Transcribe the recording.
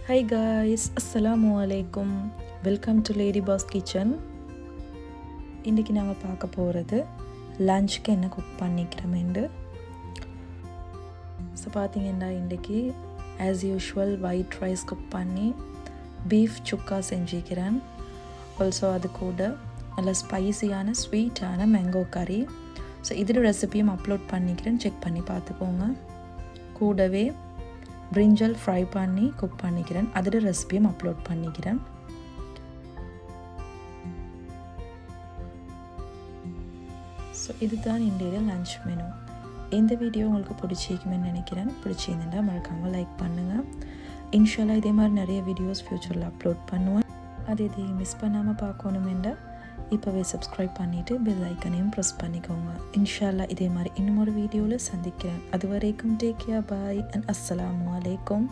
Hi guys, Assalamu alaikum. Welcome to Lady Boss Kitchen. இன்றைக்கி நாம் பார்க்க போகிறது லஞ்சுக்கு என்ன குக் பண்ணிக்கிறோமேண்டு. ஸோ பார்த்தீங்கன்னா இன்றைக்கி as usual white rice cook பண்ணி பீஃப் சுக்கா செஞ்சுக்கிறேன். ஆல்சோ அது கூட நல்ல ஸ்பைசியான ஸ்வீட்டான மேங்கோ கறி. ஸோ இதோட ரெசிபியும் அப்லோட் பண்ணிக்கிறேன், செக் பண்ணி பார்த்துக்கோங்க. கூடவே பிரிஞ்சல் ஃப்ரை பண்ணி குக் பண்ணிக்கிறேன், அதோட ரெசிபியும் அப்லோட் பண்ணிக்கிறேன். ஸோ இதுதான் இன்றைய லஞ்ச் மெனு. இந்த வீடியோ உங்களுக்கு பிடிச்சிக்குமே நினைக்கிறேன். பிடிச்சிருந்தா மறக்காமல் லைக் பண்ணுங்கள். இன்ஷால்லா இதே மாதிரி நிறைய வீடியோஸ் ஃப்யூச்சரில் அப்லோட் பண்ணுவேன். அது இதையும் மிஸ் பண்ணாமல் பார்க்கணுமெண்டா இப்போவே சப்ஸ்கிரைப் பண்ணிவிட்டு பெல் ஐக்கனையும் ப்ரெஸ் பண்ணிக்கோங்க. இன்ஷால்லா இதே மாதிரி இன்னொரு வீடியோவில் சந்திக்கிறேன். அது வரைக்கும் டேக் கேர், பாய் அண்ட் அஸ்ஸலாமு அலைக்கும்.